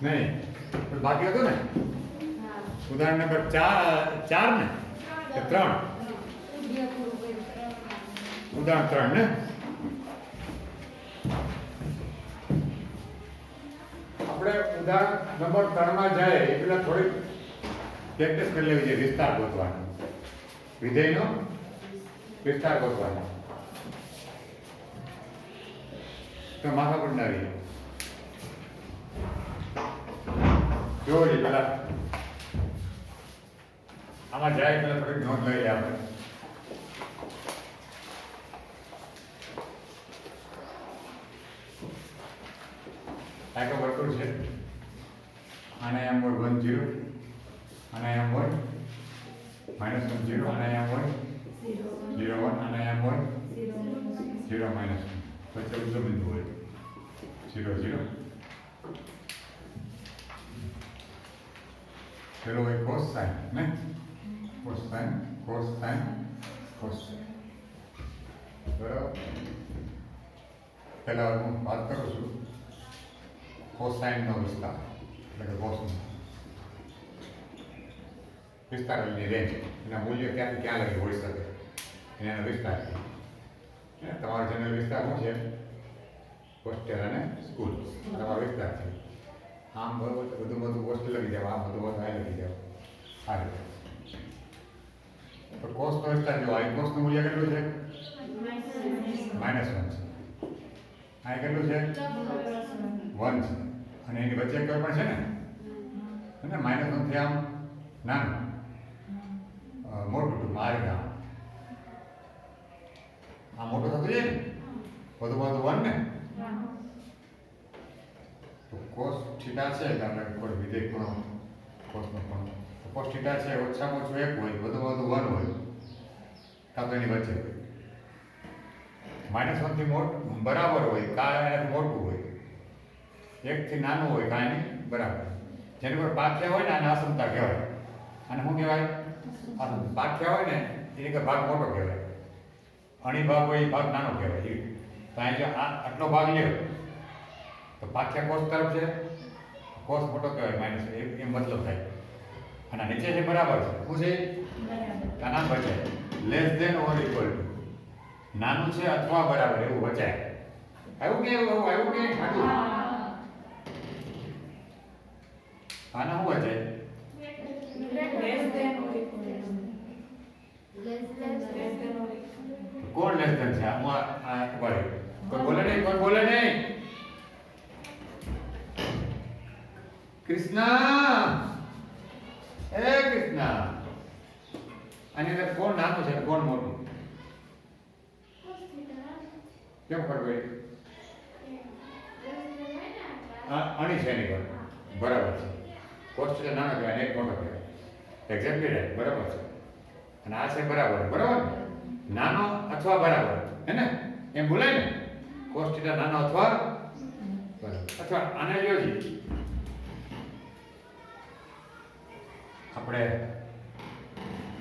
નહીં પણ બાકી હતું ને ઉદાહરણ નંબર 4 ને કે 3 ઉદાહરણ 3 ને આપણે ઉદાહરણ નંબર 3 માં જાય એ પેલા થોડી પ્રેક્ટિસ કરી લેવી છે વિસ્તાર ગોતવાનો વિધેયનો વિસ્તાર ગોતવાનો તો માથા પર ના રહીએ જો જી પેલા આમાં જાય પેલા થોડીક નોંધ લઈએ આપણે આખો વર્તુળ છે આને એમ હોય 1 0 અને એમ હોય -1 0 અને એમ હોય 0 1 અને એમ હોય 0 -1 વચ્ચે ઊંચો બિંદુ હોય 0 0 પેલો હોય કોસાઇન ને કોસાઇન કોસાઇન કોસાઇન બરાબર પહેલા હું વાત કરું છું કોસાઇનનો વિસ્તાર એટલે કે કોસનો વિસ્તારની રેન્જ એના મૂલ્ય ક્યાંથી ક્યાં લગી હોઈ શકે એનો વિસ્તાર છે તમારો જનરલ વિસ્તાર શું છે હોસ્ટેલ અને સ્કૂલ તમારો વિસ્તાર છે આમ બધું હોસ્ટેલ લગી જાવ આમ બધું આ લગી જાવ આ રીતે તો કોસનો વિસ્તાર જો આ કોસનું મૂલ્ય કેટલું છે -1 છે આ કેટલું છે 1 છે અને એની વચ્ચે કોઈ પણ છે ને -1 થી આમ નાનું મોટું ટૂંકમાં આ રીતે આ મોટું થતું જાય ને બધું 1 ને તો કોસ થીટા છે એટલે આપણે કોઈ વિધેય ખૂણો કોસનો ખૂણો તો કોસ થીટા છે ઓછામાં ઓછું 1 હોય વધુમાં વધુ 1 હોય કાં તો એની વચ્ચે હોય -1 થી મોટું બરાબર હોય કાં એનાથી મોટું હોય 1 થી નાનું હોય કાં એની બરાબર જેની પર પાખ્યા હોય ને આને અસમતા કહેવાય અને શું કહેવાય પાખ્યા હોય ને એની કે ભાગ મોટો કહેવાય અણી ભાગ હોય એ ભાગ નાનો કહેવાય તો અહીં જો આટલો ભાગ લ્યો તો પાખ્યા કોષ તરફ છે કોષ મોટો કહેવાય -1 એ મતલબ થાય અને નીચે છે બરાબર છે શું છે નાના બચાય less than or equal to નાનું છે અથવા બરાબર એવું વચાય આવ્યું કે ખાધું આના શું વચાય કોણ લેસ ધેન છે આમાં આ બરાબર કોઈ બોલે નહીં કૃષ્ણ એ કૃષ્ણ આની અંદર કોણ નાનું છે કોણ મોટું કેમ ખબર પડી અણી છે એની પર બરાબર છે કોસ્ટ નાનો કહેવાય એક મોટો કહેવાય એક્ઝેક્ટલી રાઈટ બરાબર છે અને આ છે બરાબર બરાબર નાનો અથવા બરાબર હે ને એમ બોલાય ને કોસ્ટ નાનો અથવા બરાબર અથવા આને જોજી આપણે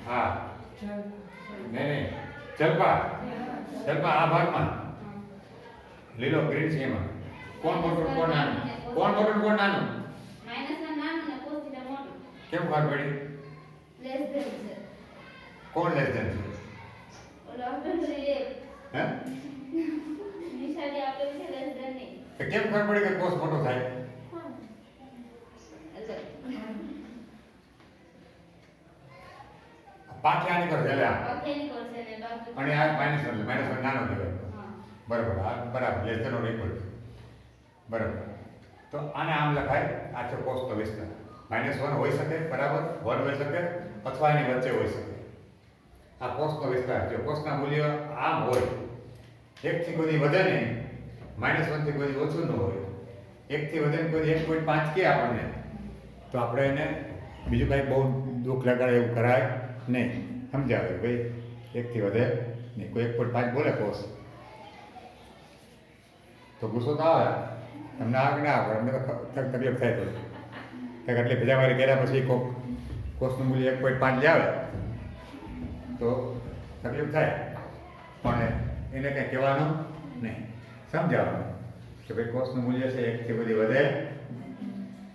હા નહીં ચલપા આ ભાગમાં લીલો ગ્રીન છે એમાં કોણ મોટું કોણ નાનું કોણ મોટું કોણ નાનું કેમ ખબર પડી કોણ લેસ ધેન છે હે કેમ ખબર પડી કે કોષ મોટો થાય પાઠ્યાની કર એટલે અને આ -1 નાનો કહેવાય બરાબર આ બરાબર લેસ ધેન ઓર ઇક્વલ બરાબર તો આને આમ લખાય આ છે કોષનો વિસ્તાર -1 હોઈ શકે બરાબર 1 હોઈ શકે અથવા એની વચ્ચે હોઈ શકે આ કોષનો વિસ્તાર જો કોષના મૂલ્ય આમ હોય 1 થી કોઈ વધે નહીં -1 થી કોઈ ઓછું ન હોય 1 થી વધે ને કોઈ 1.5 કે આપણને તો આપણે એને બીજું કાંઈ બહુ દુઃખ લગાડે એવું કરાય નહીં સમજાવે ભાઈ 1 થી વધે નહીં કોઈ 1.5 બોલે કોષ તો ગુસ્સો તો આવે તમને આગ ના આવે અમને તો તકલીફ થાય તો કંઈક આટલી ભેજાવાળી કર્યા પછી કોષનું મૂલ્ય 1.5 આવે તો તકલીફ થાય પણ એને કંઈ કહેવાનું નહીં સમજાવવાનું કે ભાઈ કોષનું મૂલ્ય છે 1 થી બધી વધે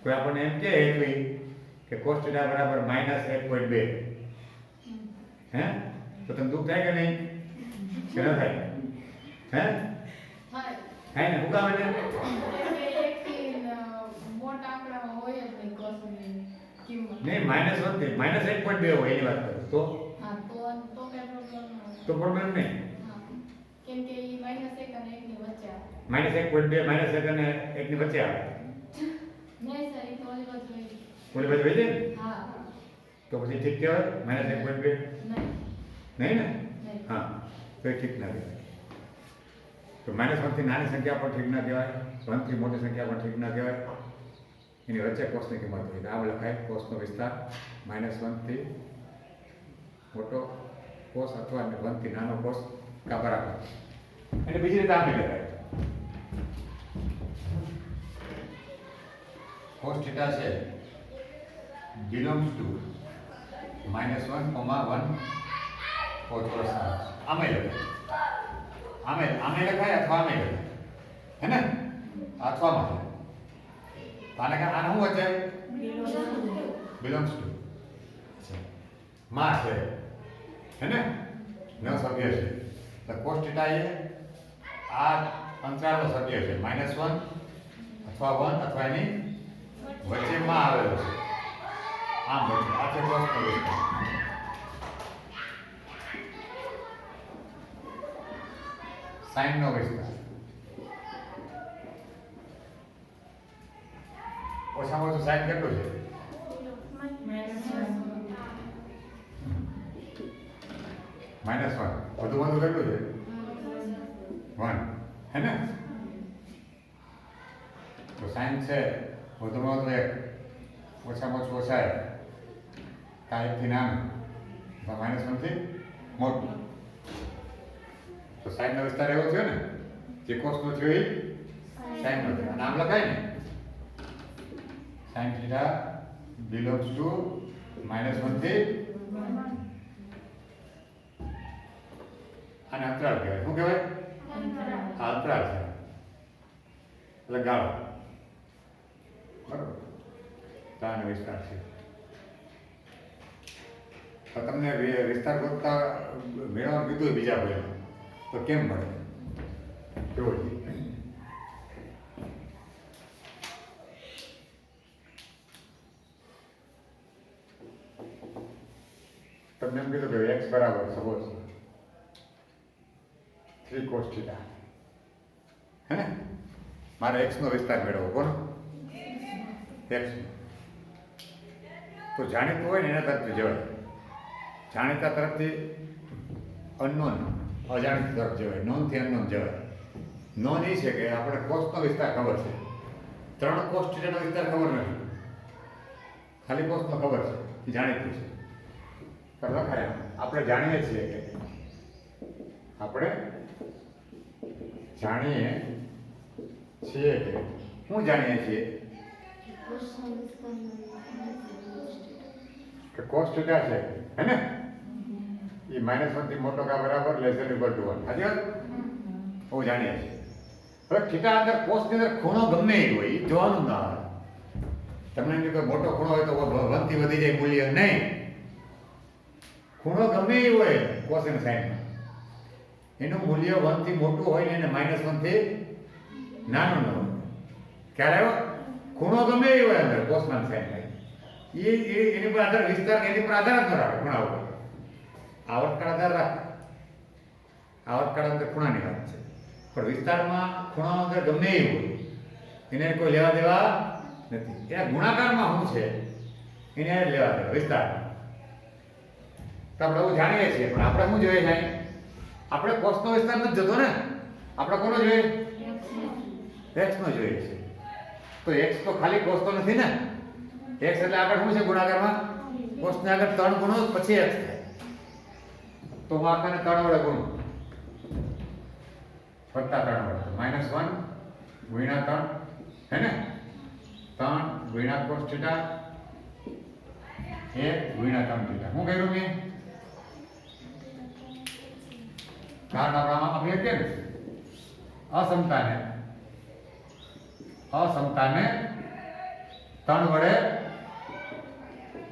તો આપણને એમ કહે એટલી કે cos θ બરાબર -1.2 હે તો તમને દુઃખ થાય કે નહીં કે ન થાય હે થાય ને હુકામ એટલે નહીં -1 થી -1.2 હોય એની વાત કરું તો તો પ્રોબ્લેમ નહીં કેમ કે ઈ -1 અને 1 ની વચ્ચે આવે -1.2 -1 અને 1 ની વચ્ચે આવે નહીં સર ઈ તો ઓલી બાજુ હોય ઓલી બાજુ હોય છે ને હા તો પછી ઠીક કહેવાય -1.2 નહીં નહીં ને હા તો એ ઠીક ના કહેવાય તો -1 થી નાની સંખ્યા પણ ઠીક ના કહેવાય 1 થી મોટી સંખ્યા પણ ઠીક ના કહેવાય એની વચ્ચે કોસની કિંમત હોય આમ લખાય કોસનો વિસ્તાર -1 થી મોટો કોસ અથવા 1 થી નાનો કોસ કા બરાબર એટલે બીજી રીતે આમ લખાય cos θ છે belongs to -1, 1 cos આમે લખાય આમે લખાય અથવા આમે લખાય હે ને અથવામાં આને કે આને શું વચ્ચે belongs to માં છે હે ને ન સભ્ય છે તો cos θ એ આ અંતરાલનો સભ્ય છે -1 અથવા 1 અથવા એની વચ્ચે માં આવેલો છે આમ વચ્ચે આ છે cos નો વિસ્તાર sin નો વિસ્તાર ઓછામાં ઓછું sin કેટલું છે -1 વધુમાં વધુ કેટલું છે 1 હે ને તો sin છે વધુમાં વધુ 1 ઓછામાં ઓછું ઓછા 1 થી નાનું -1 થી મોટું તો sin નો વિસ્તાર એવો થયો ને જે cos નો થયો એ sin નો થયો નામ લખાય ને sin θ belongs to -1 થી આને અંતરાલ કહેવાય શું કહેવાય આ અંતરાલ છે એટલે ગાળો બરોબર તો આનો વિસ્તાર છે તો તમને વિસ્તાર ગોતતા મેળવવાનું કીધું બીજા કોઈ તો કેમ મળે કેવો છે તમને એમ કીધું કે x બરાબર સપોઝ 3 cos θ હે ને મારે x નો વિસ્તાર મેળવવો કોનો x તો જાણીતું હોય ને એના તરફથી જવાય જાણીતા તરફથી અનનોન અજાણિત તરફ જવાય નોન થી અનનોન જવાય નોન એ છે કે આપણે કોસનો વિસ્તાર ખબર છે 3 cos θ નો વિસ્તાર ખબર નથી ખાલી કોસનો ખબર છે એ જાણીતું છે તો લખાય આપણે જાણીએ છીએ કે આપણે જાણીએ છીએ કે શું જાણીએ છીએ કે cos θ છે હે ને એ -1 થી મોટો કા બરાબર લેસ ધેન ઇક્વલ ટુ 1 હાજી હું જાણીએ છીએ હવે θ અંદર cos ની અંદર ખૂણો ગમે એ હોય એ જોવાનું ના આવે તમને એમ કે મોટો ખૂણો હોય તો 1 થી વધી જાય મૂલ્ય નહીં ખૂણો ગમે એ હોય cos અને sin માં એનું મૂલ્ય 1 થી મોટું હોય ને એને -1 થી નાનું ન હોય ક્યારે આવ્યો ખૂણો ગમે એ હોય અંદર cos ના sin માં એની પર આધાર વિસ્તાર એની પર આધાર ન રાખે ખૂણા ઉપર આવર્તકાળ આધાર રાખે આવર્તકાળ અંદર ખૂણાની વાત છે પણ વિસ્તારમાં ખૂણો અંદર ગમે એ હોય એને કોઈ લેવા દેવા નથી એના ગુણાકારમાં શું છે એને લેવા દેવા વિસ્તાર તો આપણે એવું જાણીએ છીએ પણ આપણે શું જોઈએ છે આપણે cos નો વિસ્તાર નથી જતો ને આપણે કોનો જોઈએ x નો જોઈએ છે તો x તો ખાલી cos તો નથી ને x એટલે આગળ શું છે ગુણાકારમાં cos ને આગળ 3 ગુણો પછી x થાય તો હું આખાને 3 વડે ગુણું વત્તા 3 વડે -1 ગુણ્યા 3 હે ને 3 ગુણ્યા cos θ 1 ગુણ્યા 3 θ હું કર્યું મેં કારણ આપણે કેમ અસમતાને 3 વડે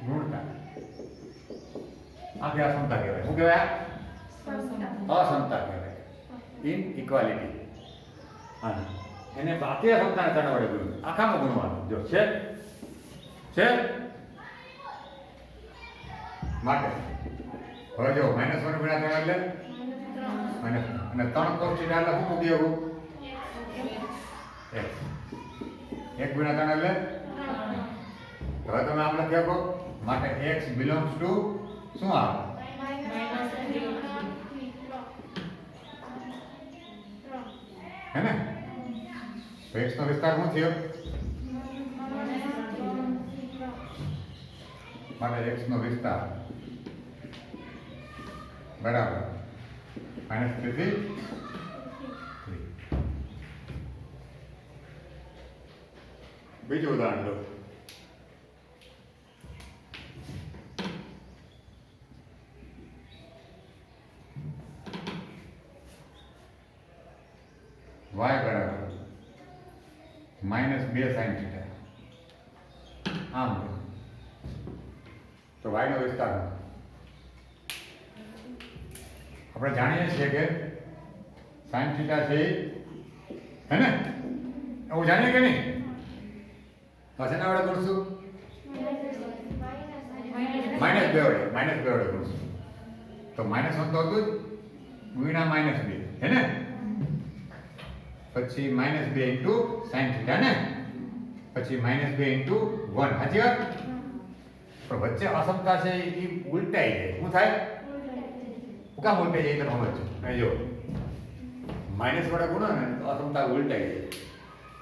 ગુણતા આખી અસમતા કહેવાય. શું કહેવાય? અસમતા કહેવાય. ઇનઇક્વાલિટી. હા, એને આખી અસમતાને 3 વડે ગુણવું, આખામાં ગુણવાનું. જો છે માટે હવે જો -1 ગુણ્યા 3 એટલે અને 3 cos θ એટલે શું મૂકી એવું? x. 1 ગુણ્યા 3 એટલે હવે તમે આમ લખી આપો માટે x belongs to શું આવે? હે ને? તો x નો વિસ્તાર શું થયો? માટે x નો વિસ્તાર બરાબર -3 થી 3. બીજું ઉદાહરણ લો. y બરાબર -2 sin θ. આમ તો y નો વિસ્તાર આપણે જાણીએ છીએ કે sin θ છે હે ને? એવું જાણીએ કે નહીં? પછી ના વડે ગુણશું -2 વડે ગુણશું તો -1 તો હતું જ ગુણ્યા -2 હે ને? પછી -2 ઇન્ટુ sin θ ને? પછી -2 ઇન્ટુ 1. સાચી વાત? પણ વચ્ચે અસમતા છે એ ઉલટાઈ જાય. શું થાય? કામ ઉલટાઈ જાય તમે સમજો. અહીં જો માઇનસ વડે ગુણો ને તો અસમતા ઉલટાઈ જાય.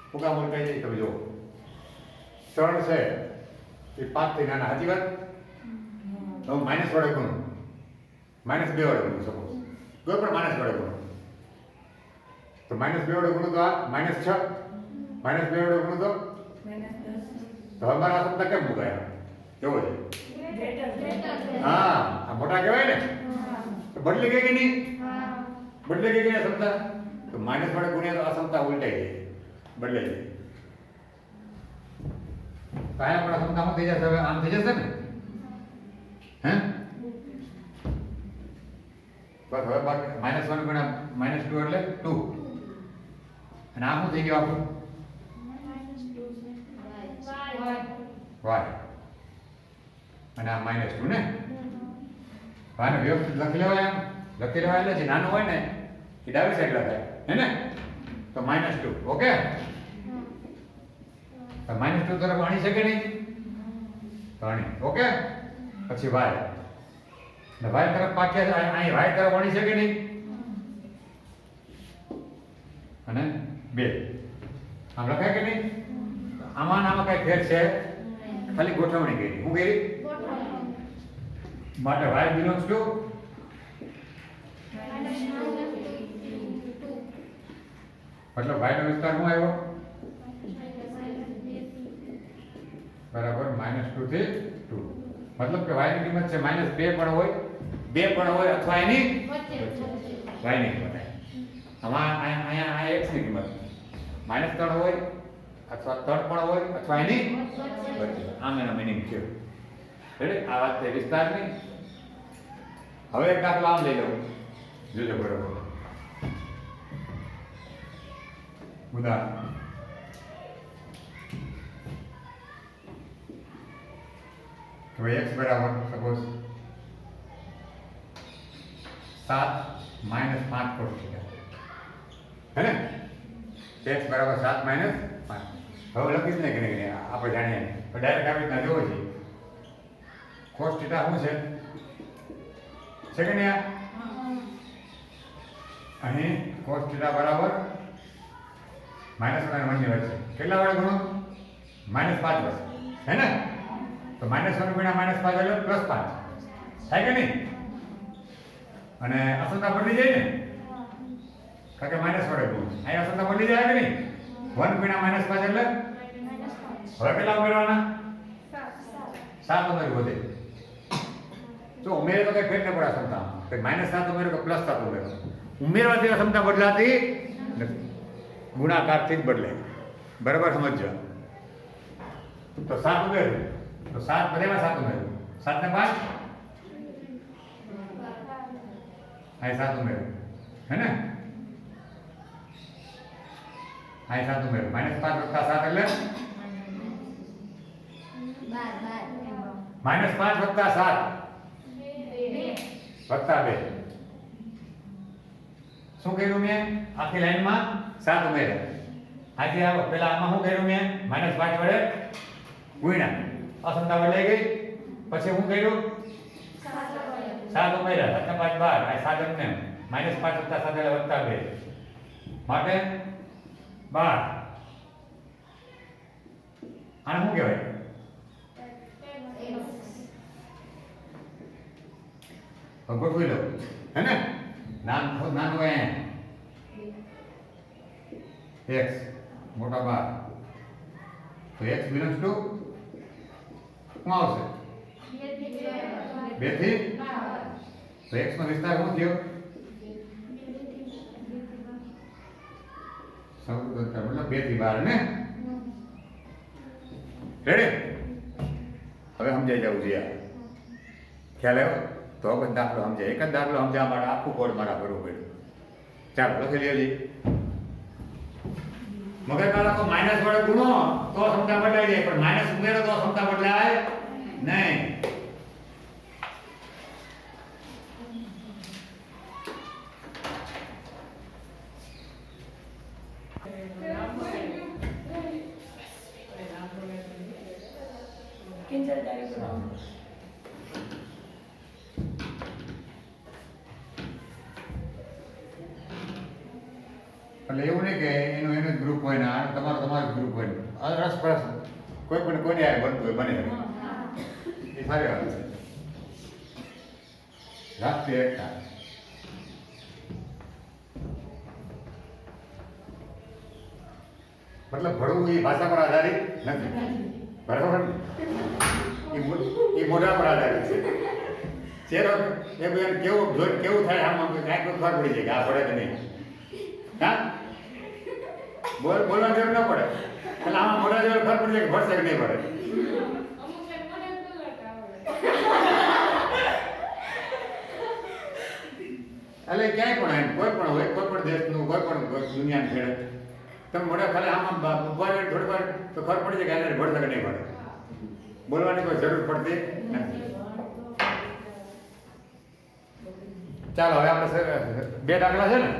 શું કામ ઉલટાઈ જાય તમે જો 3 છે એ 5 થી નાના. સાચી વાત? તો માઇનસ વડે ગુણો, -2 વડે ગુણો સપોઝ કોઈ પણ માઇનસ વડે ગુણો તો -2 વડે ગુણો તો આ -6, -2 વડે ગુણો તો હવે મારા અસમતા કેમ મુકાય? કેવો છે? હા, આ મોટા કહેવાય ને? તો બદલી ગઈ કે નહીં? બદલી ગઈ કે અસમતા? તો માઇનસ વડે ગુણ્યા તો અસમતા ઉલટાઈ જાય, બદલાઈ જાય. તો અહીંયા પણ અસમતામાં થઈ જશે. હવે આમ થઈ જશે ને? હે? બસ હવે બાકી -1 ગુણ્યા -2 એટલે 2. અને આ શું થઈ ગયું આપણું? y. અને આ -2 ને? આને વ્યવસ્થિત લખી લેવાય. આમ લખી લેવાય એટલે જે નાનું હોય ને એ ડાબી સાઈડ લખાય હે ને? તો -2. ઓકે? તો -2 તરફ આણી શકે નહીં? તો આણી. ઓકે? પછી y. ને y તરફ પાછળ અહીં y તરફ આણી શકે નહીં? અને 2. આમ લખાય કે નહીં? આમાં કઈ ફેર છે? ખાલી ગોઠવણી કરી. શું કરી? માટે y belongs to મતલબ y નો વિસ્તાર શું આવ્યો? બરાબર -2 થી 2. મતલબ કે y ની કિંમત છે -2 પણ હોય, 2 પણ હોય અથવા એની y ની કિંમત. આમાં અહીંયા x ની કિંમત -3 હોય અથવા 3 પણ હોય અથવા એની વચ્ચે. આમ એનો મીનિંગ છે. એટલે આ વાત છે વિસ્તારની. હવે એક દાખલો આમ લઈ લઉં, જોજો બરોબર. ઉદાહરણ તો x બરાબર સપોઝ 7 - 5 cos θ હે ને? x બરાબર 7 - 5. હવે લખીશ ને કે નહીં આપણે જાણીએ તો ડાયરેક્ટ આવી રીતના જોવો છે. cos θ શું છે કે નહીં? અહીં cos θ બરાબર -1 અને 1 ની વચ્ચે કેટલા વડે ગુણો? -5 વડે હે ને? તો -1 ગુણ્યા -5 એટલે +5 થાય કે નહીં? અને અસમતા બદલી જાય ને? કારણ કે માઇનસ વડે ગુણ. અહીં અસમતા બદલી જાય કે નહીં? 1 ગુણ્યા -5 એટલે હવે કેટલા ઉમેરવાના? 7 ઉમેરવું વધે. જો ઉમેરે તો કઈ ફેર ન પડે અસમતા. કે -7 ઉમેરો કે +7 ઉમેરો, ઉમેરવાથી અસમતા બદલાતી નથી. ગુણાકારથી જ બદલે. બરાબર સમજજો. તો 7 ઉમેરો તો 7 બધામાં 7 ઉમેરો 7 ને 5 અહીં 7 ઉમેરો હે ને અહીં 7 ઉમેરો -5 + 7 એટલે -5 + 7 +2 શું કર્યું મેં આખી લાઈનમાં 7 ઉમેર્યા આજે આવો પેલા આમાં શું કર્યું મેં -5 વડે ગુણ્યા અસમતા વડે લઈ ગઈ પછી શું કર્યું 7 ઉમેર્યા 7 ને 5 12 આ 7 એમને -5 + 7 એટલે +2 માટે 12 આને શું કહેવાય ગોઠવી લો હે ને નાનું x મોટા 12 તો x belongs to શું આવશે 2 થી તો x નો વિસ્તાર શું થયો મતલબ 2 થી 12 ને રેડી હવે સમજાઈ જવું જોઈએ ખ્યાલ આવ્યો તો હવે દાખલો સમજાય એક જ દાખલો સમજાવવા માટે આખું કોડ મારા ભરવું પડ્યું ચાલો લખી લેજો મગજમાં રાખો માઇનસ વડે ગુણો તો ક્ષમતા બદલાઈ જાય પણ માઇનસ ઉમેરો તો ક્ષમતા બદલાય નહીં એટલે એવું નહીં કે એનું એનું જ ગ્રુપ હોય ને આ તમારું ગ્રુપ હોય ને આ રસપ્રસ કોઈ પણ કોઈને યાર બનતું હોય બને એ સારી વાત છે રાષ્ટ્રીય એકતા મતલબ ભણવું એ ભાષા પર આધારિત નથી બરાબર એ મોઢા પર આધારિત છે ચહેરો એ બધા કેવું થાય આમ કાંઈક ખબર પડી જાય કે આ પડે કે નહીં હા બોલવા જરૂર ન પડે એટલે આમાં મોઢા જેવું ખબર પડી જાય કે ભરશે કે નહીં પડે એટલે ક્યાંય પણ એમ કોઈ પણ હોય કોઈ પણ દેશનું કોઈ પણ દુનિયાનું ખેડે તમે મોઢા ખાલી આમાં ઉભા રહે થોડી વાર તો ખબર પડી જાય કે ભરશે કે નહીં પડે બોલવાની કોઈ જરૂર પડતી નથી ચાલો હવે આપણે બે દાખલા છે ને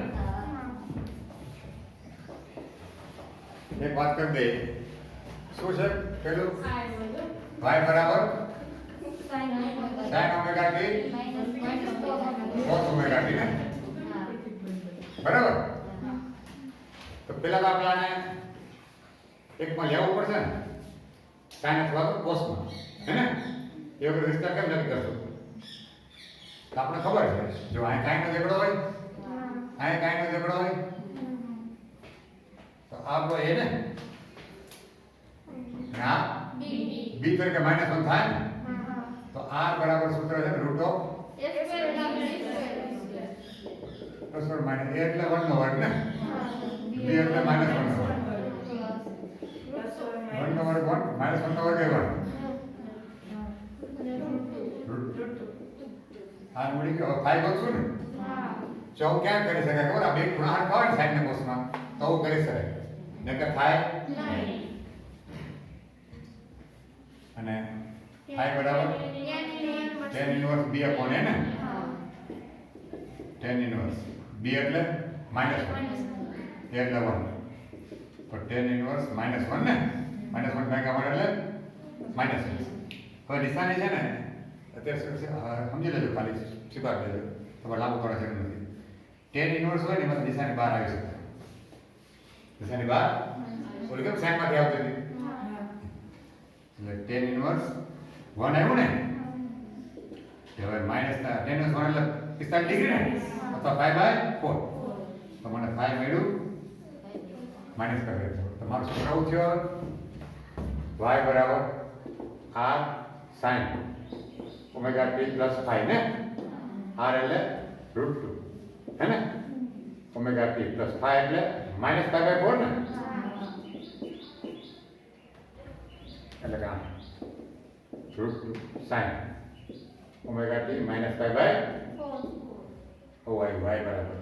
એક વાત કરી દઈએ શું છે પેલું y બરાબર sin omega t cos omega t ને બરાબર તો પેલા તો આપણે આને એકમાં લેવું પડશે ને sin અથવા તો cos માં હે ને એ વગર વિસ્તાર કેમ નક્કી કરશું તો આપણે ખબર છે જો આ sin નો ઝઘડો હોય આ sin નો ઝઘડો હોય તો આપણો એ ને ના b તરીકે -1 થાય ને તો r બરાબર સૂત્ર છે √(x² - a એટલે 1 નો વર્ગ ને b એટલે -1 નો વર્ગ 1 નો વર્ગ 1 -1 નો વર્ગ 1 આ મળી ગયો 5 બચું ને ચૌ ક્યાં કરી શકાય ખબર આ બે ખૂણા હરખા હોય ને સાઈડ ના કોસમાં તો કરી શકાય નકર થાય નહીં અને i બરાબર tan inverse b upon a ને tan inverse b એટલે -1 a એટલે 1 તો tan inverse -1 ને -1 ભાગ્યા 1 એટલે -1 હવે નિશાની છે ને અત્યારે સમજી લેજો ખાલી સ્વીકાર લેજો તમારે લાગુ કરવા જરૂર નથી tan inverse હોય ને એમાં નિશાની બહાર આવી શકે નિશાની બહાર ઓલી કેમ સાઈન માંથી આવતી હતી એટલે tan inverse 1 આવ્યું ને હવે માઈનસ tan inverse 1 એટલે 45 ડિગ્રી ને અથવા 5/4 તો મને 5 મળ્યું માઈનસ કરી દો તમારું સૂત્ર શું થયું y બરાબર r sin omega t plus 5 ને r એટલે √2 હે ને ઓમેગા t પ્લસ 5 એટલે -5/4 ને એટલે કે આમ √2 sin omega t minus pi by O Y બરાબર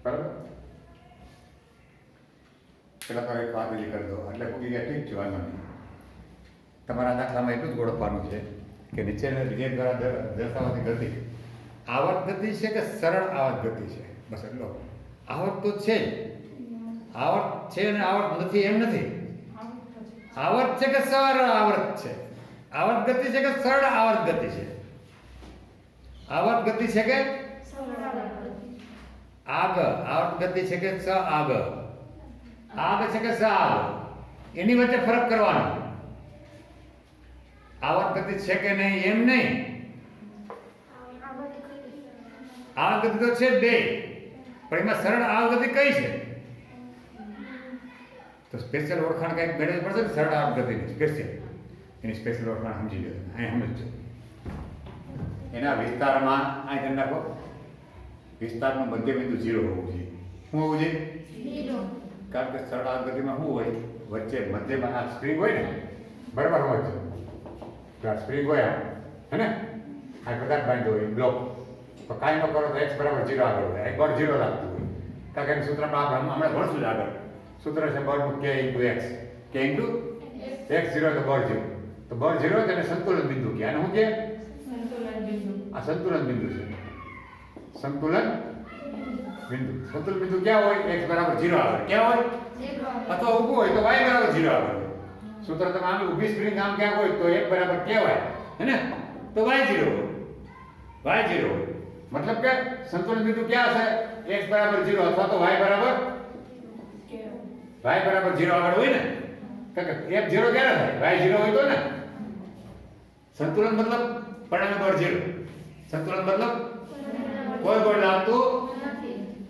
બરાબર. પેલા તો એક વાત હજી કરી દો એટલે પૂરી ગયા ઠીક છે વાંધો નહીં. તમારા દાખલામાં એટલું જ ઓળખવાનું છે કે નીચેના વિધેય દ્વારા દર્શાવતી ગતિ આવર્ત ગતિ છે કે સરળ આવર્ત ગતિ છે, બસ એટલો. આવર્ત તો છે જ, આવર્ત છે અને આવર્ત નથી એમ નથી. આવર્ત છે કે સરળ આવર્ત છે, આવર્ત ગતિ છે કે સરળ આવર્ત ગતિ છે, આવર્ત ગતિ છે કે આગ, આવર્ત ગતિ છે કે સ આગ, આગ છે કે સ આગ, એની વચ્ચે ફરક કરવાનો. આવર્ત ગતિ છે કે નહીં એમ નહીં, આવર્ત ગતિ તો છે બે, પણ એમાં સરળ આવર્ત ગતિ કઈ છે? તો સ્પેશિયલ ઓળખાણ કંઈક મેળવવી પડશે ને સરળ આવર્ત ગતિની સ્પેશિયલ, એની સ્પેશિયલ ઓળખાણ સમજી લો. અહીં સમજજો એના વિસ્તારમાં અહીં ધ્યાન રાખો, વિસ્તારનું મધ્ય બિંદુ 0 હોવું જોઈએ. શું હોવું જોઈએ? કારણ કે સરળ આવર્ત ગતિમાં શું હોય, વચ્ચે મધ્યમાં આ સ્પ્રિંગ હોય ને, બરાબર હોય છે તો આ સ્પ્રિંગ હોય હે ને, આ પદાર્થ બાંધ્યો હોય બ્લોક, તો કાંઈ ન કરો તો x બરાબર 0 આગળ હોય, એક બળ 0 લાગતું હોય. કારણ કે એનું સૂત્રમાં આપણે હમણાં ભણશું જ આગળ. સૂત્ર છે બળનું k × x, k × x 0 તો બળ 0, તો બળ 0 તેને સંતુલન બિંદુ કહે. આને શું કહે? આ સંતુલન બિંદુ છે, સંતુલન બિંદુ. સંતુલન બિંદુ ક્યાં હોય? x બરાબર 0 આગળ. ક્યાં હોય? અથવા ઊભું હોય તો y બરાબર 0 આગળ. સૂત્ર તમે આમ ઊભી સ્પ્રિંગ આમ ક્યાં હોય તો x બરાબર કહેવાય હે ને, તો y 0 હોય, y 0 હોય. મતલબ કે સંતુલન બિંદુ ક્યાં હશે? x બરાબર 0 અથવા તો y બરાબર 0 આગળ હોય ને. કારણ કે f 0 ક્યારે થાય? y 0 હોય તો ને. સંતુલન મતલબ પરિણામે બળ 0. સંતુલન મતલબ કોઈ બળ લાગતું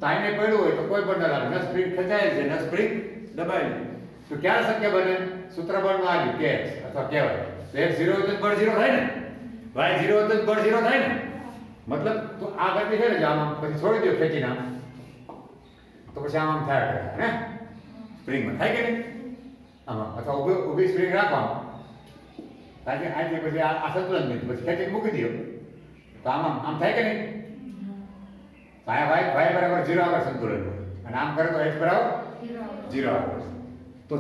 તાઈને પડ્યું હોય તો કોઈ બળ ન લાગે, ન સ્પ્રિંગ ખેંચાય છે ન સ્પ્રિંગ દબાય છે. તો ક્યારે શક્ય બને? સૂત્ર બળનું આવ્યું kx અથવા કહેવાય તો x 0 હોય તો બળ 0 થાય ને, y 0 હોય તો બળ 0 થાય ને. મતલબ તો આ ગતિ છે ને જો આમ પછી છોડી દો ખેંચીને આમ, તો પછી આમ થાય કરે હે સ્પ્રિંગમાં થાય કે નહીં આમાં, અથવા ઊભી સ્પ્રિંગ રાખો આમ આજે પછી આ સંતુલન બિંદુ પછી ખેંચીને મૂકી દો તો આમ થાય કે નહીં. y બરાબર 0 આગળ સંતુલન હોય અને આમ કરે તો x બરાબર 0 આગળ. તો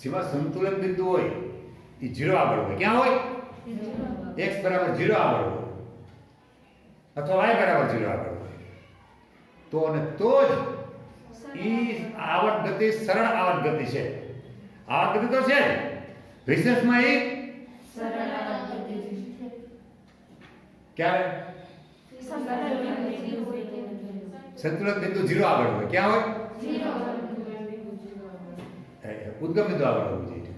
જેવા સંતુલન બિંદુ હોય એ 0 આગળ હોય. ક્યાં હોય? x બરાબર 0 આગળ હોય અથવા y બરાબર 0 આગળ હોય. તો અને તો જ ઈ આવર્ત ગતિ સરળ આવર્ત ગતિ છે. આવર્ત ગતિ તો છે વિશેષમાં એ સરળ આવર્ત ગતિ છે. ક્યારે? સંતુલન બિંદુ 0 આગળ હોય. ક્યાં હોય? ઉદ્ગમ બિંદુ આગળ હોવું જોઈએ.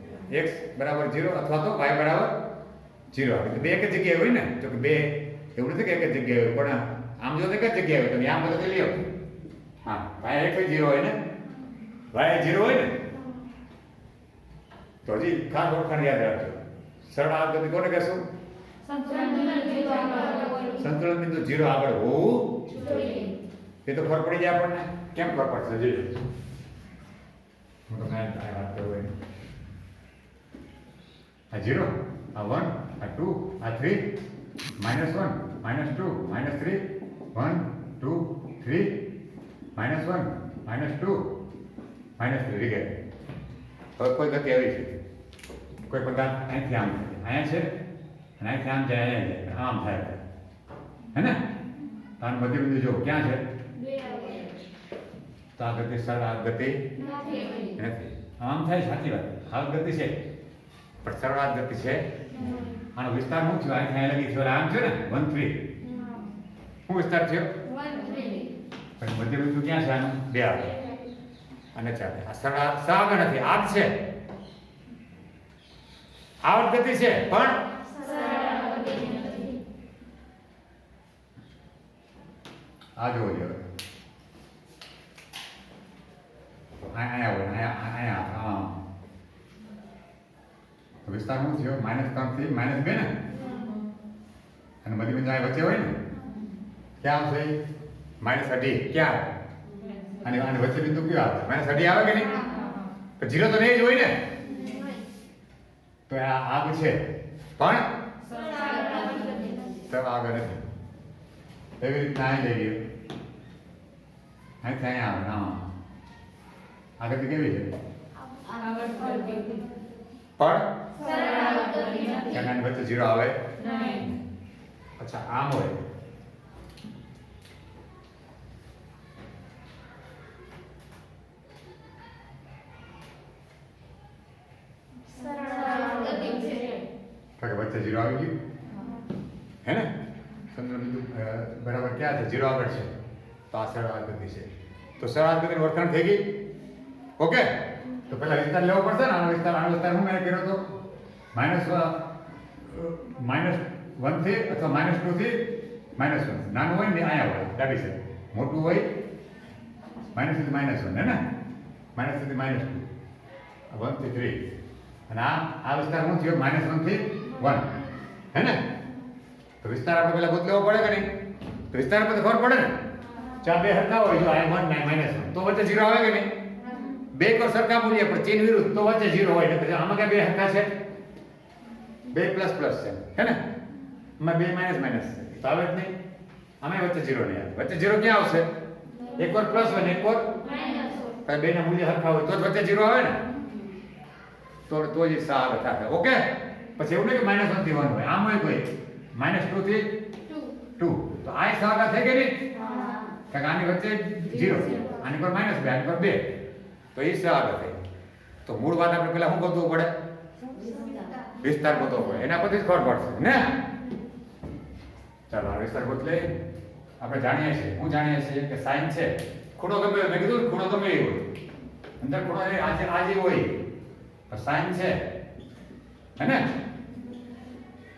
x બરાબર 0 અથવા તો y બરાબર 0 આગળ. બે એક જ જગ્યાએ હોય ને, તો કે બે એવું નથી કે એક જ જગ્યાએ હોય, પણ આમ જો એક જ જગ્યાએ હોય તમે આમ બધું લ્યો. હા, y એક જ 0 હોય ને, y 0 હોય ને, તો હજી ખાસ ઓળખાણ યાદ રાખજો. સરળ આવર્ત ગતિ કોને કહેશું? સંતુલન બિંદુ 0 આગળ હોવું જોઈએ. એ તો ખબર પડી જાય આપણને. કેમ ખબર પડશે? જોજો. હું તો કાંઈ વાત કરું આ 0, આ 1, આ 2, આ 3, -1, -2, -3, 1, 2, 3, -1, -2, -3 વગેરે. હવે કોઈ ગતિ આવી છે, કોઈ પદાર્થ અહીંથી આમ અહીંયા છે અને અહીંથી આમ જાય અહીંયા જાય આમ થાય હે ને. આમ બધી બિંદુ જો ક્યાં છે? તો આ ગતિ સરળ આ ગતિ નથી. આમ થાય સાચી વાત, આ ગતિ છે પણ સરળ આ ગતિ છે. આનો વિસ્તાર શું થયો? અહીં લગી થયો આમ છે ને 1, 3. શું વિસ્તાર થયો? 1, 3. પણ મધ્ય બિંદુ ક્યાં છે? આનું 2 આગળ અને 4. આ સરળ આગળ નથી, આગ છે. આવર્ત ગતિ છે પણ આ જોવો જોઈએ. અહીંયા હોય અહીંયા વિસ્તાર શું થયો? -3 થી -2 ને, અને બધી બિંદુ અહીં વચ્ચે હોય ને, ક્યાં આવશે? -18. ક્યાં? અને વચ્ચે બિંદુ કયું આવે? -18 આવે કે નહીં? તો 0 તો નહીં જ હોય ને. તો આ આગ છે પણ તબ આગળ નથી. એવી રીતના અહીં લઈ ગયો, અહીંથી અહીંયા આવે. હા આગળ કેવી છે પણ એના વચ્ચે 0 આવે. અચ્છા આમ હોય કારણ કે વચ્ચે 0 આવી ગયું હે ને. ચંદ્રબિંદુ બરાબર ક્યાં છે? 0 આગળ છે. તો આ સરળ ગતિ છે. તો સરળ ગતિની વર્તન થઈ ગઈ. ઓકે, તો પેલા વિસ્તાર લેવો પડશે ને. આનો વિસ્તાર હું મેં કર્યો તો -1 થી અથવા -2 થી -1. નાનું હોય ને અહીંયા હોય ડાબી સાઈડ, મોટું હોય -1 થી -1 હે ને. -1 થી -2, 1 થી 3. અને આ વિસ્તાર શું થયો? -1 થી 1 હે ને. તો વિસ્તાર આપણે પેલા ગોત લેવો પડે કે નહીં? તો વિસ્તાર પર ખબર પડે ને. ચાર બે સરખા હોય, જો આ 1 ને -1, તો વચ્ચે 0 આવે કે નહીં? બે કો સરખા મૂલ્ય પણ ચિહ્ન વિરુદ્ધ, તો વચ્ચે 0 હોય. એટલે આમાં ક્યાં બે સરખા છે? બે પ્લસ પ્લસ છે હે ને. આમાં બે માઇનસ માઇનસ છે, તો આવે જ નહીં. આમાં વચ્ચે 0 નહીં આવે. વચ્ચે 0 ક્યાં આવશે? એક વાર પ્લસ હોય ને એક વાર માઇનસ હોય. બે ના મૂલ્ય સરખા હોય તો જ વચ્ચે 0 આવે ને. તો જ સાવ થાય. ઓકે, પછી એવું નહીં કે -1 થી 1 હોય. આમ હોય કોઈ -2 થી 2, તો આ સાગા થઈ ગઈ નહીં. કારણ કે આની વચ્ચે 0, આની પર -2, આની પર 2, તો એ સાગા થઈ. તો મૂળ વાત આપણે પેલા શું ગોતવું પડે? વિસ્તાર ગોતવો પડે. એના પરથી જ ખબર પડશે ને. ચાલો આ વિસ્તાર ગોત લઈએ. આપણે જાણીએ છીએ, હું જાણીએ છીએ કે સાઈન છે, ખૂણો ગમે મેં કીધું, ખૂણો ગમે એ હોય, અંદર ખૂણો આજે હોય. સાઈન છે હે ને,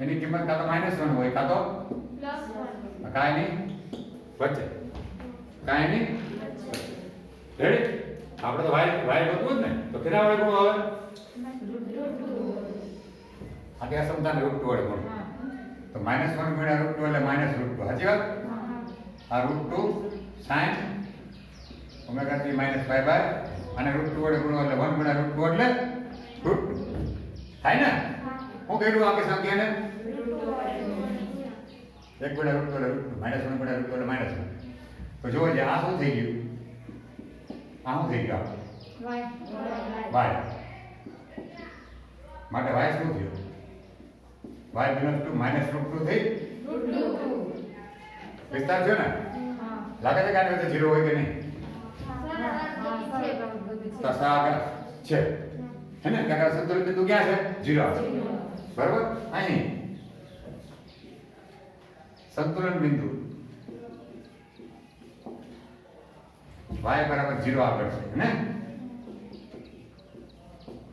એની કિંમત કાં તો -1 હોય કાં તો કાંઈ નહીં વચ્ચે, કાંઈ નહીં. રેડી? આપણે તો વાય ગોતવું જ ને. તો કેટલા વડે ગુણો આવે? આ કે સમતાને √2 વડે ગુણો. તો -1 ગુણ્યા √2 એટલે -√2. સાચી વાત? આ √2 sin ઓમેગા t - π/, અને √2 વડે ગુણો એટલે 1 ગુણ્યા √2 એટલે √2 થાય ને. હું કર્યું આખી સંખ્યાને 1 ગુણ્યા √2 એટલે √2, -1 ગુણ્યા √2 એટલે -1. તો જોવો જે આ શું થઈ ગયું? આ શું થઈ ગયું? y માટે y શું થયું? y belongs to -√2 થઈ વિસ્તાર છે ને. લાગે છે કે આની વચ્ચે 0 હોય કે નહીં? તો સાગર છે હે ને. કારણ સંતુલિત બિંદુ ક્યાં છે? 0. બરાબર? અહીં સંતુલન બિંદુ y બરાબર 0 આગળ છે ને.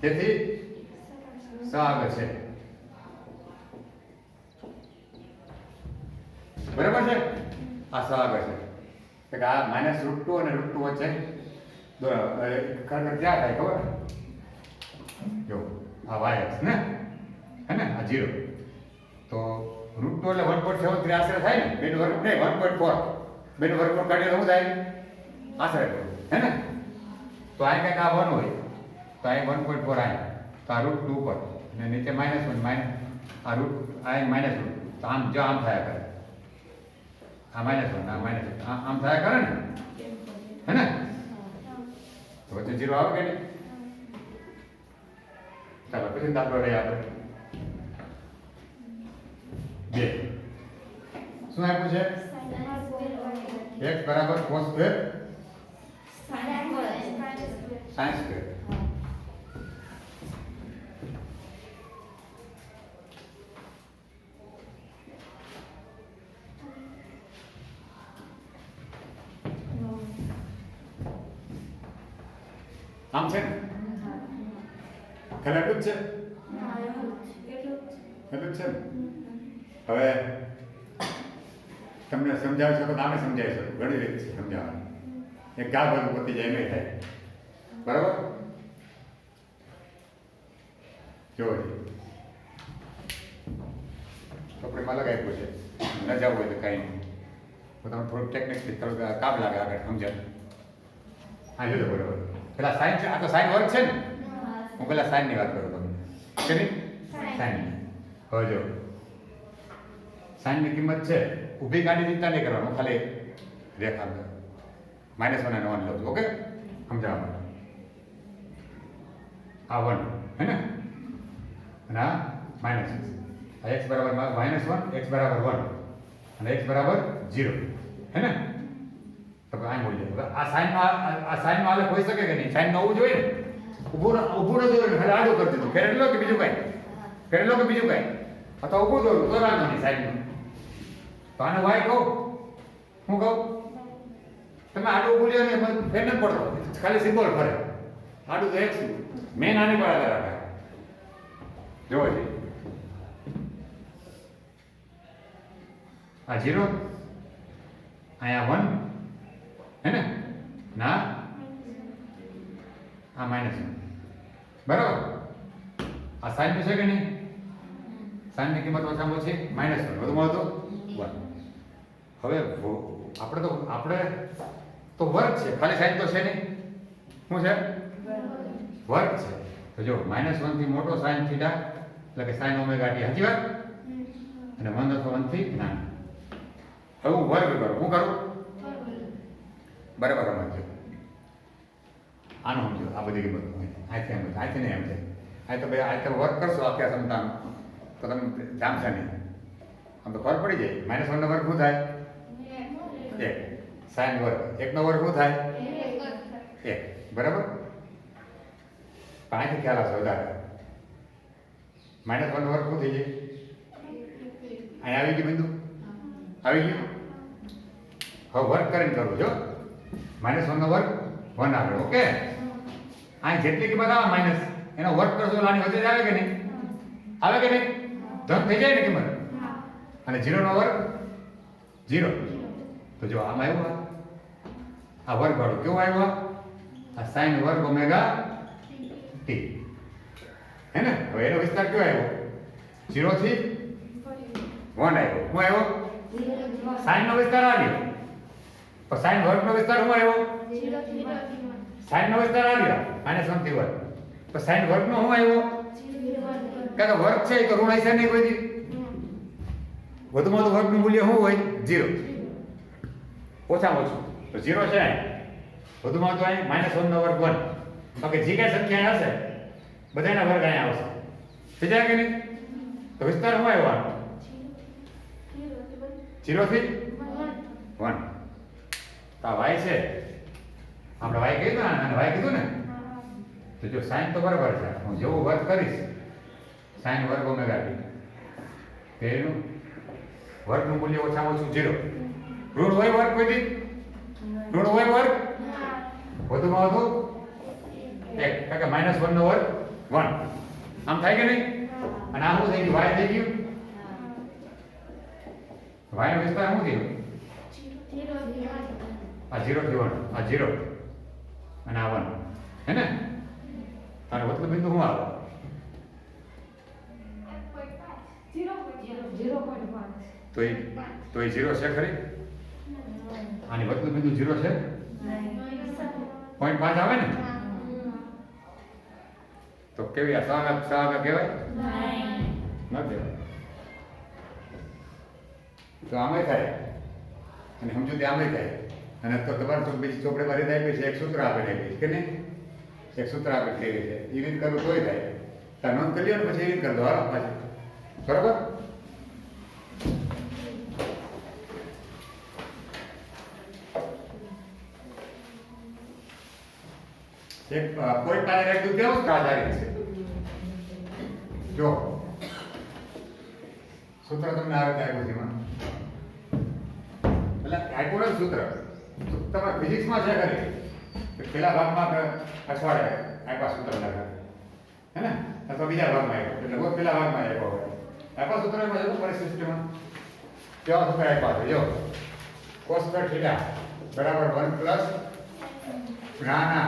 તેથી સાગર છે. બરાબર છે? આ સાગર છે. કે આ -√2 અને √2 વચ્ચે ખરેખર ક્યાં થાય ખબર? જો આ y અક્ષ ને હે ને, આ 0. તો √2 એટલે 1.73 આશરે થાય ને. 2 વર્ગ નહીં, 1.4. 2 વર્ગ કાઢીએ તો શું થાય? આશરે હે ને. તો આ કંઈક આ 1 હોય, તો આ 1.4 આય, તો આ √2 પર અને નીચે -1 આ -√2, તો આમ જો આમ થયા કરે. આ -1 આ -1 આમ થયા કરે ને હે ને. તો વચ્ચે 0 આવે કે નહીં? ચાલો પછી દાખલો લઈએ આપણે. 2 શું આપ્યું છે? x બરાબર cos સ્ક્વેર sin સ્ક્વેર. આમ છે ને? ખરેખર છે? એટલું જ છે ને. હવે તમને સમજાવી શકો તો આમે સમજાવી શકો. ઘણી રીત છે સમજાવવાની. એક ગા ભરું પતી જાય નહીં થાય. બરાબર? જોવો કપડેમાં લગાવ્યું છે, ન જવું હોય તો કાંઈ નહીં. તો તમે થોડુંક ટેકનિકથી થોડુંક કામ લાગે આગળ સમજાય. હા જોજો બરાબર. પેલા સાઈન છે, આ તો સાઈન વર્ગ છે ને. હું પેલા સાઈનની વાત કરું તમને કે નહીં સાઈન હવે જો સાઈનની કિંમત છે ઊભી કાઢી ચિંતા નહીં કરવાનું ખાલી રેખા -1 અને 1 લઉં છું ઓકે સમજાવવા આ 1 હે ને અને આ માઇનસ આ x બરાબર -1 x બરાબર 1 અને x બરાબર 0 હે ને તો આ બોલી જાય આ સાઈનમાં આલેખ હોઈ શકે કે નહીં સાઈન હોવું જોઈએ ને ઊભું ન દોરું ખાલી આડું કરી દીધું ફેરલો કે બીજું કાંઈ અથવા ઊભું દોરું તો વાંધો નહીં સાઈનમાં તો આને y કહું હું કહું તમે આડું ઊભું લ્યો ને ફેર નથી પડતો ખાલી સિમ્બોલ ફરે આડું તો x મેન આની પર આધાર રાખે જોવો છે આ 0 અહીંયા 1 હે ને ના આ -1 બરાબર આ સાઈન છે કે નહીં સાઈનની કિંમત ઓછામાં ઓછી -1 વધુમાં વધુ 1 હવે આપણે તો વર્ગ છે ખાલી સાઈન તો છે નહીં શું છે વર્ગ છે તો જો -1 થી મોટો સાઈન થીટા એટલે કે સાઈન ઓમેગા ટી સાચી વાત અને 1 અથવા 1 થી નાનો હવે હું વર્ગ કરું હું કરું બરાબર સમજો આનો સમજો આ બધી કિંમત આથી નહીં એમ છે આ તો ભાઈ આ તો વર્ક કરશો આખી ક્ષમતાનો તો તમે જામશે નહીં આમ તો ફરક પડી જાય -1 નો વર્ગ શું થાય 1 સાઈન વર્ગ 1 નો વર્ગ શું થાય 1 બરાબર પાંચથી ખ્યાલ આવશે વધારે -1 નો વર્ગ શું થઈ જાય અહીંયા આવી ગયું બિંદુ આવી ગયું હવે વર્ક કરીને કરું જો -1 નો વર્ગ 1 આવે ઓકે અહીં જેટલી કિંમત આવે માઇનસ એનો વર્ક કરશો આની વચ્ચે આવે કે નહીં આવે કે નહીં ધન થઈ જાય ને કિંમત અને 0 નો વર્ગ 0 તો જો આમાં આવ્યું આ વર્ગ વાળો કેવો આવ્યો આ sin વર્ગ ઓમેગા ટી હે ને હવે એનો વિસ્તાર કેવો આવ્યો 0 થી 1 આવ્યો શું આવ્યો sin નો વિસ્તાર આવ્યો તો sin વર્ગ નો વિસ્તાર શું આવ્યો 0 થી 1 sin નો વિસ્તાર આવ્યો -1 થી 1 તો sin વર્ગ નો શું આવ્યો કારણ કે વર્ગ છે તો ઋણ હશે નહીં કોઈ દી વધુમાં વધુ વર્ગનું મૂલ્ય શું હોય 0 ઓછામાં ઓછું તો 0 છે વધુમાં વધુ અહીં -1 નો વર્ગ 1 બાકી જે કઈ સંખ્યા હશે બધાના વર્ગ અહીંયા આવશે થઈ જાય કે નહીં તો વિસ્તાર શું આવ્યો આનો 0 થી 1 તો આ y છે આપણે y કીધું ને અને y કીધું ને તો જો sin તો બરાબર છે હું જેવું વર્ગ કરીશ sin વર્ગ ઓમેગા ટી તેનું વર્ગનું મૂલ્ય ઓછામાં ઓછું 0 ઋણ હોય વર્ગ કોઈ દી ઋણ હોય વર્ગ વધુમાં વધુ 1 કારણ કે -1 નો વર્ગ 1 આમ થાય કે નહીં અને આ શું થઈ ગયું y થઈ ગયું y નો વિસ્તાર શું થયો આ 0 થી 1 આ 0 અને આ 1 હે ને અને વત્તલું બિંદુ શું આવે 0.5 તો એ 0 છે ખરી આની વત્તલું બિંદુ 0 છે 0.5 આવે ને તો કેવી આ સહગા કહેવાય ન કહેવાય તો આમે થાય અને સમજો તે આમે થાય અને તો તમારે તો બીજી ચોપડે મારી થાય છે એક સૂત્ર આપેલી છે કે નહીં એક સૂત્ર આપેલી છે એ રીત કરવું તોય થાય તાર નોંધ કરી લો ને પછી એ રીત કરી દો હાલો પાછી બરાબર એક કોઈ પાસે રાખ્યું કેવું આધારિત છે જો સૂત્ર તમને આવે ત્યાં સુધીમાં એટલે આપ્યું સૂત્ર તમારે ફિઝિક્સમાં છે ખરી પેલા ભાગમાં અઠવાડે આપ્યા સૂત્ર લાગે હે ને અથવા બીજા ભાગમાં આપ્યો એટલે બહુ પેલા ભાગમાં આપ્યો હોય આપ્યા સૂત્રમાં જવું પરિસ્થિતિમાં કેવા સૂત્ર આપ્યા છે જો cos સ્ક્વેર થીટા બરાબર 1 પ્લસ ના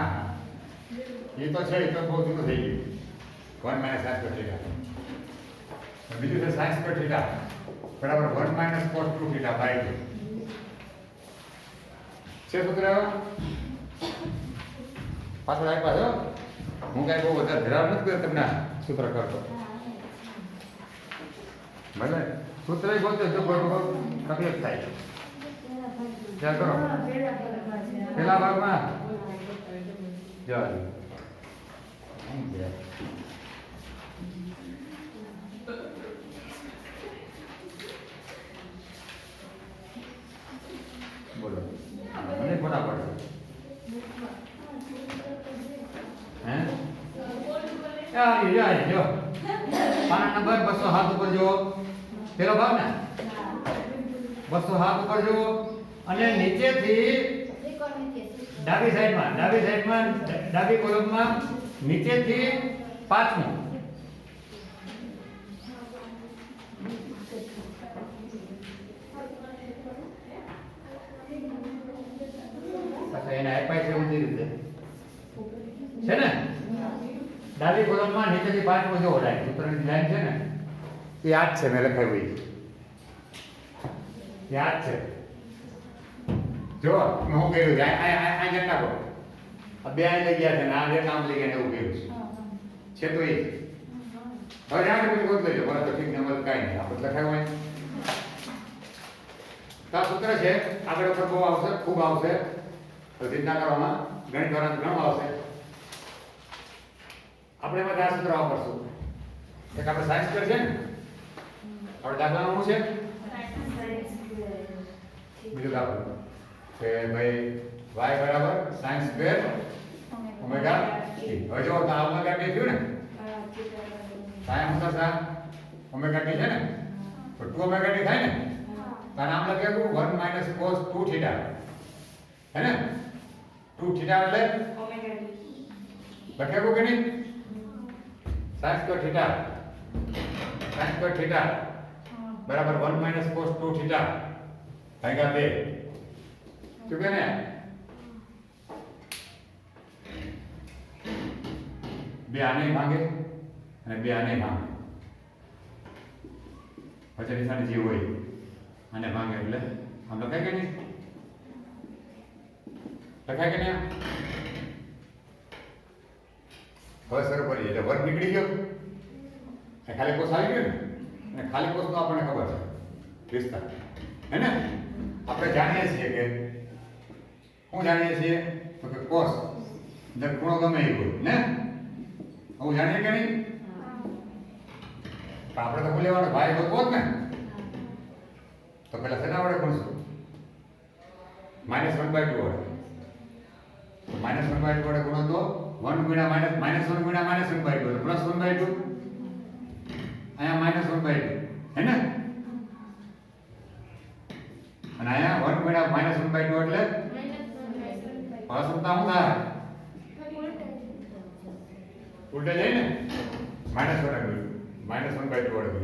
એ તો છે એ તો બહુ જૂનું થઈ ગયું 1 માઇનસ sin સ્ક્વેર થીટા બીજું છે sin સ્ક્વેર થીટા બરાબર 1 માઇનસ cos 2 થીટા બાય 2 છે સૂત્ર પાછળ આપ્યા છો હું કાંઈ બહુ વધારે ધરાવ નથી કર્યો તમને સૂત્ર કરતો ભલે સૂત્ર ગોતે જો તકલીફ થાય ત્યાં કરો પેલા ભાગમાં ચાલ બોલો મને કોના પડે હે યાર જો પાના નંબર 207 ઉપર જો પેલો ભાગ ને 207 ઉપર જો અને નીચેથી ડાબી સાઈડમાં ડાબી કોલમમાં નીચેથી પાંચમું પછી એને આપાય છે ઊંધી રીતે છે ને ડાબી કોલમમાં નીચેથી પાંચમું જો લાઈન સૂત્રની લાઈન છે ને એ આ જ છે મેં લખાવ્યું એ આ જ છે જો હું કહ્યું કે આ જતા કહો આ બે લઈ ગયા છે ને આ બે કામ લઈ ગયા એવું કહ્યું છે તો એ હવે જાણે કોઈ ગોત લેજો બરાબર તો ઠીક ને અમલ કાંઈ નહીં આપણે લખાયું હોય તો આ સૂત્ર છે આગળ ઉપર બહુ આવશે ખૂબ આવશે તો ચિંતા કરવામાં ગણિત દ્વારા ઘણું આવશે આપણે એમાં આ સૂત્ર વાપરશું એક આપણે સાયન્સ કર છે ને આપણે દાખલામાં શું છે બીજું દાખલો કે ભાઈ y બરાબર sin સ્ક્વેર ઓમેગા t હવે જો તો આ ઓમેગા t થયું ને sin હંમેશા ઓમેગા t છે ને તો 2 ઓમેગા t થાય ને તો નામ લખેલું 1 cos 2 થીટા હે ને 2 થીટા એટલે ઓમેગા t લખેલું કે નહીં sin સ્ક્વેર થીટા બરાબર 1 cos 2 થીટા ભાગ્યા 2 શું કે ને બે આને માંગે અને બે આને માંગે પછી નિશાની જે હોય આને માંગે એટલે આમ લખાય કે નહીં લખાય કે નહીં હવે શરૂ કરીએ એટલે વર્ગ નીકળી ગયો ખાલી કોષ આવી ગયો ને અને ખાલી કોષ તો આપણને ખબર છે વિસ્તાર હે ને આપણે જાણીએ છીએ કે શું જાણીએ છીએ તો કે કોસ જે ખૂણો ગમે એ હોય ને હું જાણીએ કે નહીં તો આપણે તો બોલેવાનો ભાઈ તો કોસ ને તો પેલા શેના વડે ગુણશું -1/2 વડે -1/2 વડે ગુણો તો 1 ગુણ્યા -1 ગુણ્યા -1/2 એટલે +1/2 અહીંયા -1/2 હે ને અને અહીંયા 1 ગુણ્યા -1/2 એટલે અસમતા શું થાય ઉલટે જાય ને -1/2 વડે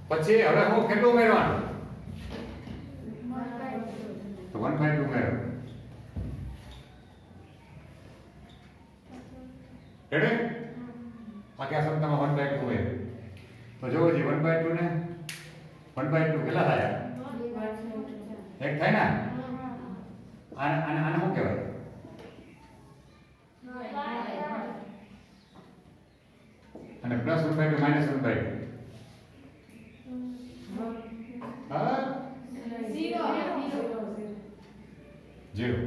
પછી હવે હું કેટલું ઉમેરવાનું તો 1/2 ઉમેરો રેડી આખી આ સમતામાં 1/2 ઉમેર તો જોવો જી 1/2 ને 1/2 કેટલા થાય એક થાય ને આને શું કહેવાય અને +1/2 -1/2 હા 0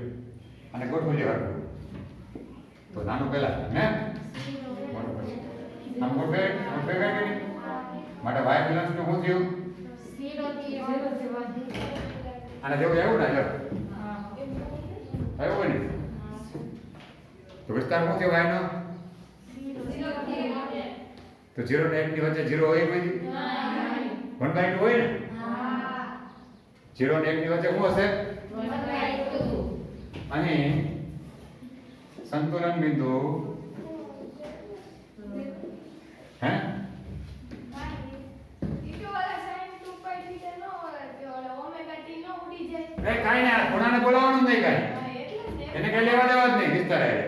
અને ગોઠવું જે હરખું તો નાનું પહેલા ને આમ ગોઠવે કે નહીં માટે y બેલેન્સ નું શું થયું 0 થી 1 અને જેવું આવ્યું ને જો આવ્યું હોય ને તો વિસ્તાર શું થયો y નો તો 0 ને 1 ની વચ્ચે 0 હોય કોઈ 1/2 હોય ને 0 ને 1 ની વચ્ચે શું હશે 1/2 અહીં સંતુલન બિંદુ હે કાઈ ના ખૂણાને બોલાવવાનું નહીં કાઈ એને કઈ લેવા દેવા જ નહીં વિસ્તાર આવે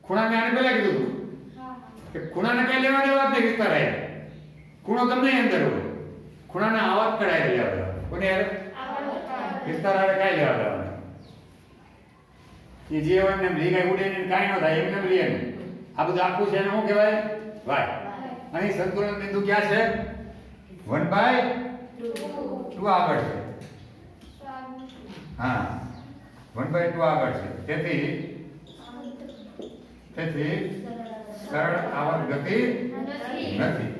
ખૂણાને આને પહેલા કીધું કે ખૂણાને કઈ લેવા દેવા જ નહીં વિસ્તાર આવે ખૂણો તમને અંદર હોય ખૂણાને આવાજ કરાય લેવા દેવા કોને યાર વિસ્તાર આવે કઈ લેવા દેવા એ જે હોય ને લી કઈ ઉડે ને કાઈ ન થાય એમને લે ને આ બધું આખું છે એને શું કહેવાય વાય. અહીં સંતુલન બિંદુ ક્યાં છે 1/2 આગળ છે. હા 1/2 આગળ છે. તેથી સરળ આવર્ત ગતિ નથી.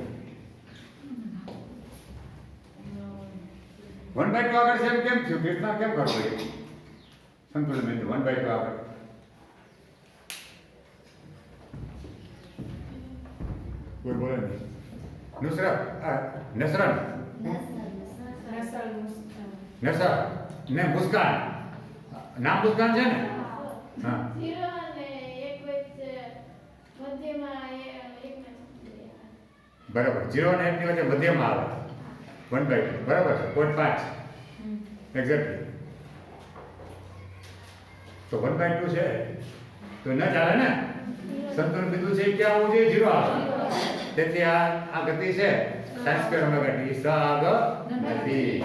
1/2 આગળ છે એમ કેમ થયું? કૃષ્ણ કેમ કરવો એ સંતુલન બિંદુ 1/2 આગળ? કોઈ બોલે નહીં. નુસરત નસરન નસર ને મુસ્કાન. નામ મુસ્કાન છે ને? હા 0 અને 1 વચ્ચે મધ્યમાં એક બરાબર. 0 અને 1 ની વચ્ચે મધ્યમાં આવે 1/2 બરાબર. 0.5 એક્ઝેક્ટલી. તો 1/2 છે તો ન ચાલે ને. સંતુલન બિંદુ છે એ ક્યાં આવવું જોઈએ? 0 આવે. તેથી આ ગતિ છે sin² ωt સહગ નથી.